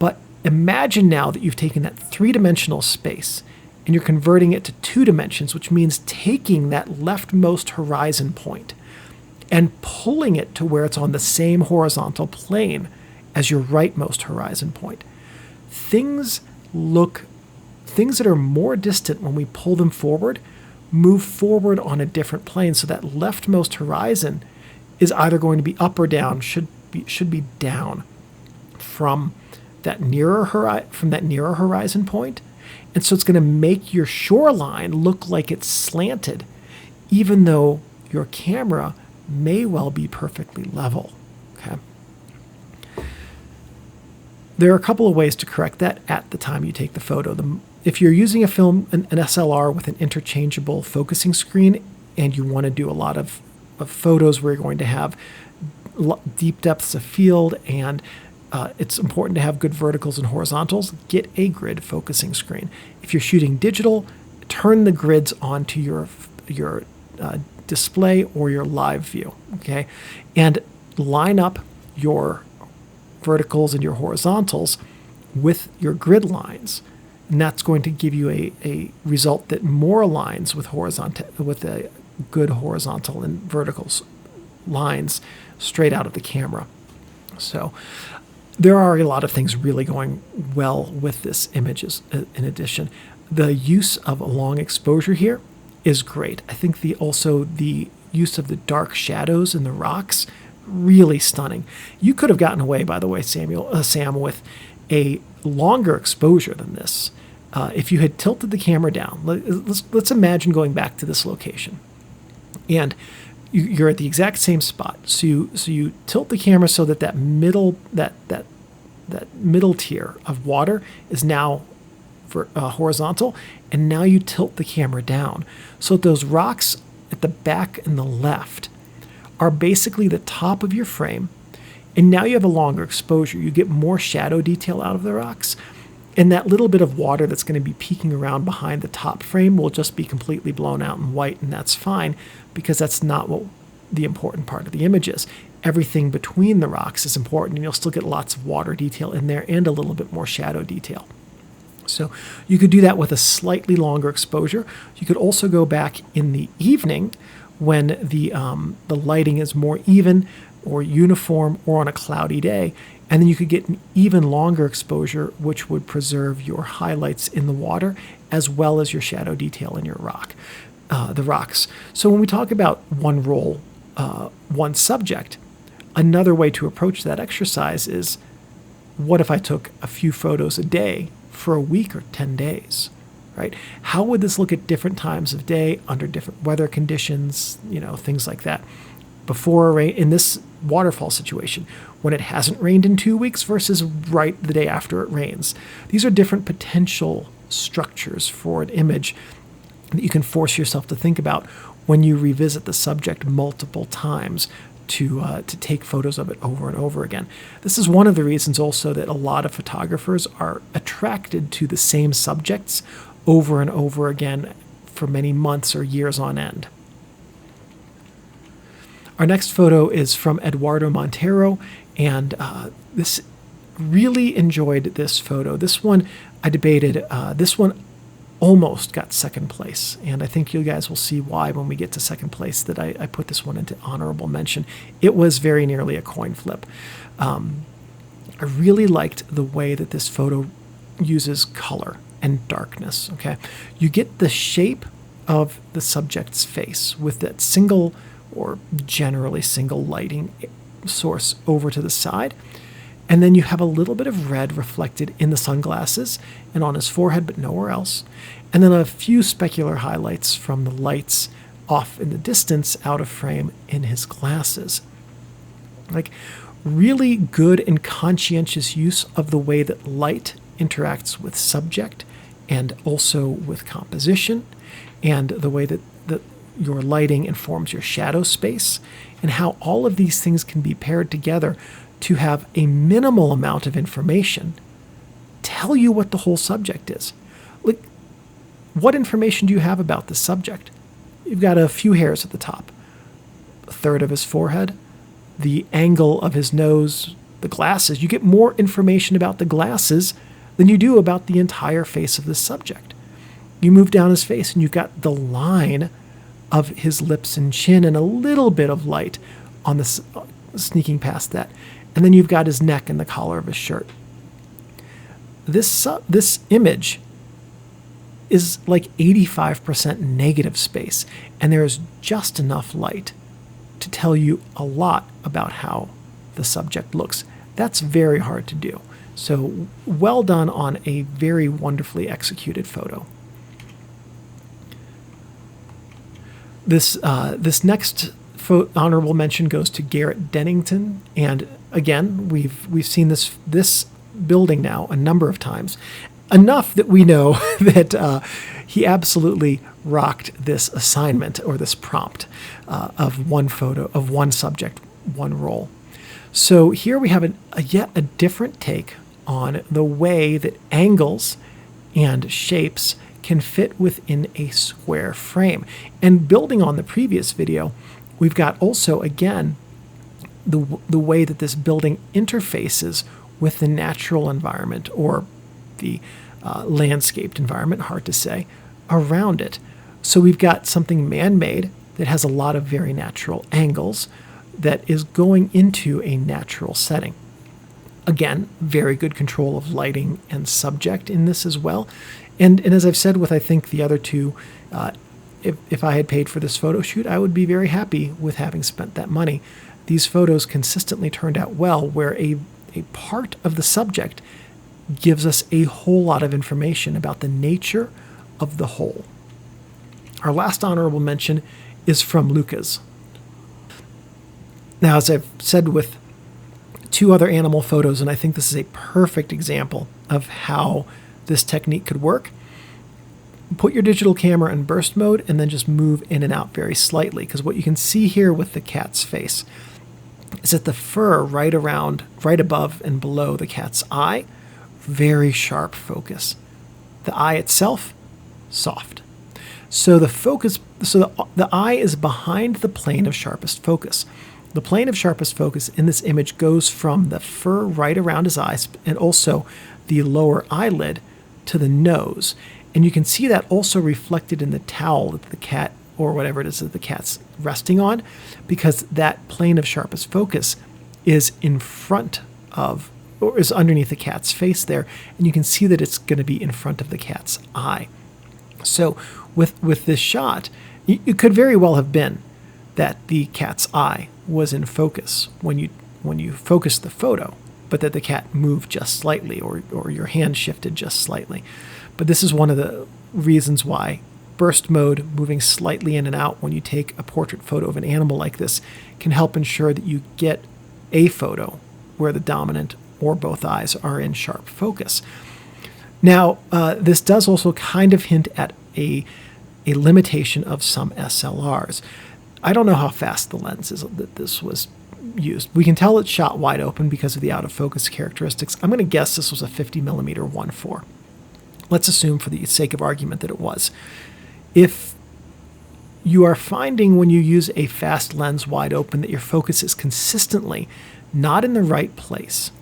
But imagine now that you've taken that three-dimensional space and you're converting it to 2 dimensions, which means taking that leftmost horizon point and pulling it to where it's on the same horizontal plane as your rightmost horizon point. Things that are more distant when we pull them forward move forward on a different plane, so that leftmost horizon is either going to be up or down, should be down from that nearer horizon point. And so it's going to make your shoreline look like it's slanted, even though your camera may well be perfectly level. Okay. There are a couple of ways to correct that at the time you take the photo. If you're using an SLR with an interchangeable focusing screen and you want to do a lot of photos where you're going to have deep depths of field and it's important to have good verticals and horizontals, get a grid focusing screen. If you're shooting digital, turn the grids onto your display or your live view, okay? And line up your verticals and your horizontals with your grid lines. And that's going to give you a result that more aligns with a good horizontal and vertical lines straight out of the camera. So there are a lot of things really going well with this image. In addition, the use of a long exposure here is great. I think also the use of the dark shadows in the rocks, really stunning. You could have gotten away, by the way, Sam, with a longer exposure than this. If you had tilted the camera down, let's imagine going back to this location, and you're at the exact same spot. So you tilt the camera so that that middle tier of water is now horizontal, and now you tilt the camera down so that those rocks at the back and the left are basically the top of your frame, and now you have a longer exposure. You get more shadow detail out of the rocks, and that little bit of water that's going to be peeking around behind the top frame will just be completely blown out in white, and that's fine because that's not what the important part of the image is. Everything between the rocks is important, and you'll still get lots of water detail in there and a little bit more shadow detail. So you could do that with a slightly longer exposure. You could also go back in the evening when the lighting is more even or uniform or on a cloudy day, and then you could get an even longer exposure, which would preserve your highlights in the water as well as your shadow detail in your the rocks. So when we talk about one roll, one subject, another way to approach that exercise is, what if I took a few photos a day for a week or 10 days, right? How would this look at different times of day, under different weather conditions, things like that? Before rain, in this waterfall situation, when it hasn't rained in 2 weeks versus right the day after it rains. These are different potential structures for an image that you can force yourself to think about when you revisit the subject multiple times to take photos of it over and over again. This is one of the reasons also that a lot of photographers are attracted to the same subjects over and over again for many months or years on end. Our next photo is from Eduardo Monteiro, and this really enjoyed this photo. This one I debated. This one almost got second place, and I think you guys will see why when we get to second place that I put this one into honorable mention. It was very nearly a coin flip. I really liked the way that this photo uses color and darkness. Okay, you get the shape of the subject's face with that single or generally single lighting source over to the side. And then you have a little bit of red reflected in the sunglasses and on his forehead, but nowhere else. And then a few specular highlights from the lights off in the distance, out of frame in his glasses. Like, really good and conscientious use of the way that light interacts with subject and also with composition, and the way that your lighting informs your shadow space, and how all of these things can be paired together to have a minimal amount of information tell you what the whole subject is. Like, what information do you have about the subject? You've got a few hairs at the top, a third of his forehead, the angle of his nose, the glasses. You get more information about the glasses than you do about the entire face of the subject. You move down his face and you've got the line of his lips and chin and a little bit of light on the sneaking past that. And then you've got his neck and the collar of his shirt. This image is like 85% negative space, and there is just enough light to tell you a lot about how the subject looks. That's very hard to do. So well done on a very wonderfully executed photo. This next honorable mention goes to Garrett Dennington, and again, we've seen this building now a number of times, enough that we know that he absolutely rocked this assignment or this prompt of one photo of one subject, one role. So here we have yet a different take on the way that angles and shapes can fit within a square frame. And building on the previous video, we've got also, again, the way that this building interfaces with the natural environment or the landscaped environment, hard to say, around it. So we've got something man-made that has a lot of very natural angles that is going into a natural setting. Again, very good control of lighting and subject in this as well. And as I've said with, I think, the other two, if I had paid for this photo shoot, I would be very happy with having spent that money. These photos consistently turned out well, where a part of the subject gives us a whole lot of information about the nature of the whole. Our last honorable mention is from Lukasz. Now, as I've said with two other animal photos, and I think this is a perfect example of how this technique could work, put your digital camera in burst mode and then just move in and out very slightly, because what you can see here with the cat's face is that the fur right above and below the cat's eye, very sharp focus. The eye itself, soft. So the eye is behind the plane of sharpest focus. The plane of sharpest focus in this image goes from the fur right around his eyes and also the lower eyelid to the nose. And you can see that also reflected in the towel that the cat, or whatever it is that the cat's resting on, because that plane of sharpest focus is in front of, or is underneath the cat's face there, and you can see that it's going to be in front of the cat's eye. So with this shot, it could very well have been that the cat's eye was in focus when you focused the photo, but that the cat moved just slightly, or your hand shifted just slightly. But this is one of the reasons why burst mode, moving slightly in and out when you take a portrait photo of an animal like this, can help ensure that you get a photo where the dominant or both eyes are in sharp focus. Now, this does also kind of hint at a limitation of some SLRs. I don't know how fast the lens is that this was used. We can tell it's shot wide open because of the out of focus characteristics. I'm going to guess this was a 50mm 1.4. Let's assume for the sake of argument that it was. If you are finding when you use a fast lens wide open that your focus is consistently not in the right place.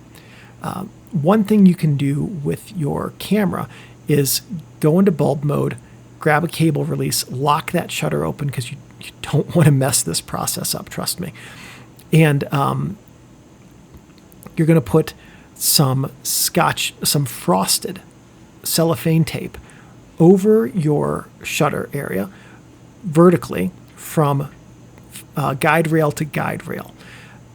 One thing you can do with your camera is go into bulb mode, grab a cable release, lock that shutter open because you don't want to mess this process up, trust me. And you're going to put some frosted cellophane tape over your shutter area vertically from guide rail to guide rail.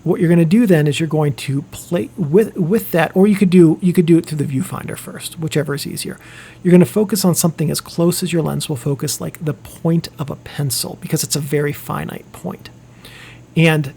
What you're going to do then is you're going to play with that, or you could do it through the viewfinder first, whichever is easier. You're going to focus on something as close as your lens will focus, like the point of a pencil, because it's a very finite point. And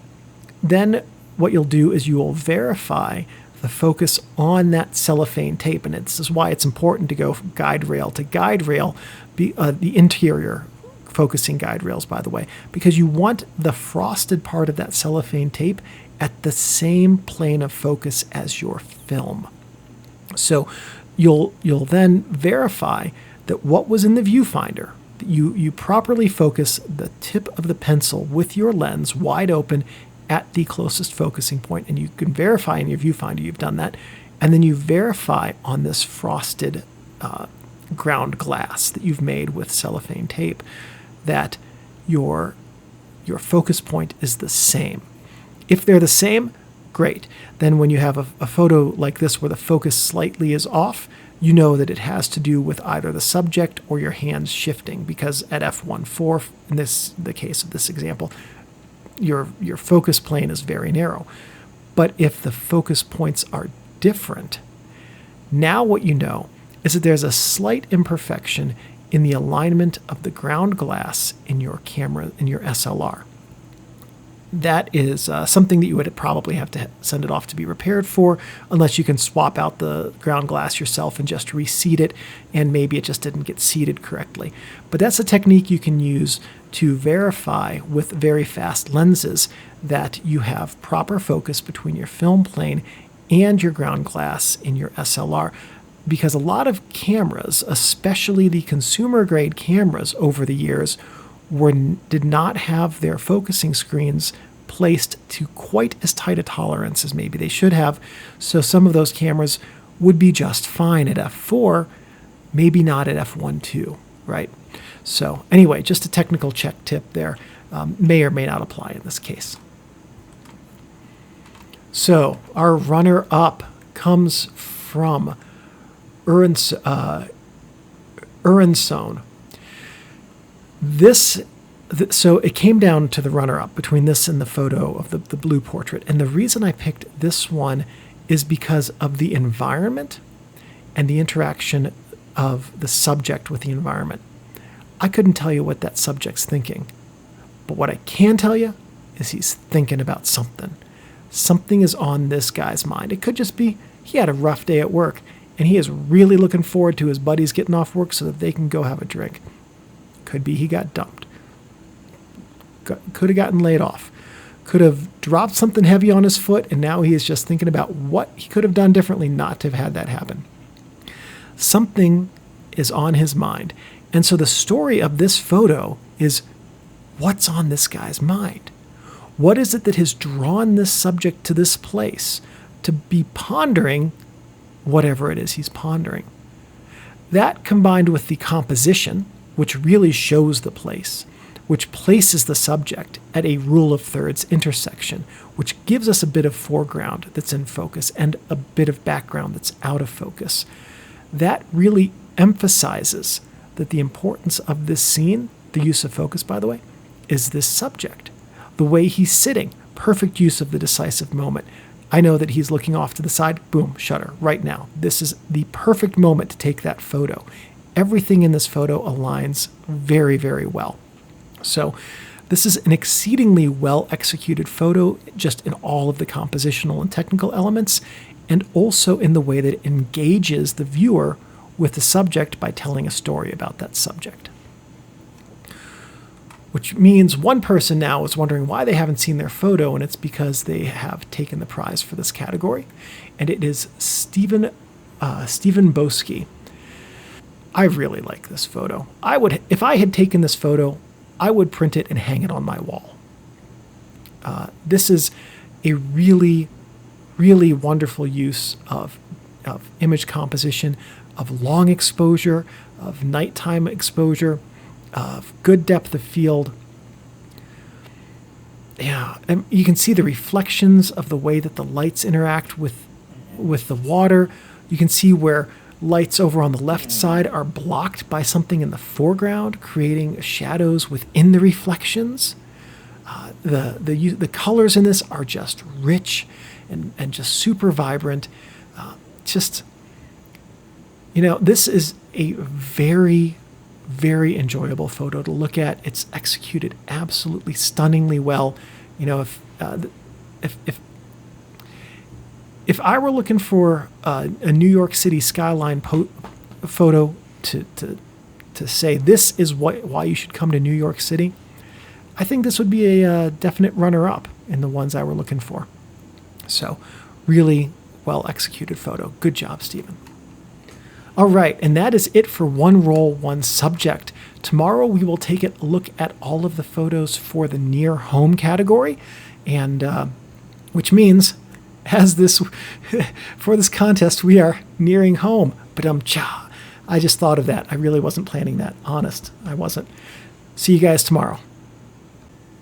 then what you'll do is you will verify the focus on that cellophane tape, and this is why it's important to go from guide rail to guide rail, the interior focusing guide rails, by the way, because you want the frosted part of that cellophane tape at the same plane of focus as your film. So you'll then verify that what was in the viewfinder, that you properly focus the tip of the pencil with your lens wide open at the closest focusing point, and you can verify in your viewfinder you've done that, and then you verify on this frosted ground glass that you've made with cellophane tape that your focus point is the same. If they're the same, great. Then when you have a photo like this where the focus slightly is off, you know that it has to do with either the subject or your hands shifting, because at f1.4, in the case of this example, your focus plane is very narrow. But if the focus points are different, now what you know is that there's a slight imperfection in the alignment of the ground glass in your camera, in your SLR. That is something that you would probably have to send it off to be repaired for, unless you can swap out the ground glass yourself and just reseat it, and maybe it just didn't get seated correctly. But that's a technique you can use to verify with very fast lenses that you have proper focus between your film plane and your ground glass in your SLR. Because a lot of cameras, especially the consumer grade cameras over the years, did not have their focusing screens placed to quite as tight a tolerance as maybe they should have. So some of those cameras would be just fine at f4, maybe not at f1.2, right? So anyway, just a technical check tip there. May or may not apply in this case. So our runner-up comes from Urinsone. So it came down to the runner-up between this and the photo of the blue portrait. And the reason I picked this one is because of the environment and the interaction of the subject with the environment. I couldn't tell you what that subject's thinking, but what I can tell you is he's thinking about something. Something is on this guy's mind. It could just be he had a rough day at work, and he is really looking forward to his buddies getting off work so that they can go have a drink. Could be he got dumped. Could have gotten laid off. Could have dropped something heavy on his foot, and now he is just thinking about what he could have done differently not to have had that happen. Something is on his mind. And so the story of this photo is, what's on this guy's mind? What is it that has drawn this subject to this place to be pondering whatever it is he's pondering? That, combined with the composition, which really shows the place, which places the subject at a rule of thirds intersection, which gives us a bit of foreground that's in focus and a bit of background that's out of focus, that really emphasizes that the importance of this scene, the use of focus, by the way, is this subject. The way he's sitting, perfect use of the decisive moment. I know that he's looking off to the side, boom, shutter, right now. This is the perfect moment to take that photo. Everything in this photo aligns very, very well. So this is an exceedingly well-executed photo, just in all of the compositional and technical elements, and also in the way that it engages the viewer with the subject by telling a story about that subject. Which means one person now is wondering why they haven't seen their photo, and it's because they have taken the prize for this category, and it is Stephen Boskey. I really like this photo. If I had taken this photo, I would print it and hang it on my wall. This is a really, really wonderful use of image composition, of long exposure, of nighttime exposure, of good depth of field. Yeah, and you can see the reflections of the way that the lights interact with the water. You can see where lights over on the left side are blocked by something in the foreground, creating shadows within the reflections. The colors in this are just rich and just super vibrant. This is a very, very enjoyable photo to look at. It's executed absolutely stunningly well. If I were looking for a New York City skyline photo to say this is why you should come to New York City, I think this would be a definite runner-up in the ones I were looking for. So, really well executed photo. Good job, Stephen. All right, and that is it for One Roll, One Subject. Tomorrow we will take a look at all of the photos for the near home category, and which means for this contest we are nearing home. But I just thought of that. I really wasn't planning that. Honest, I wasn't. See you guys tomorrow.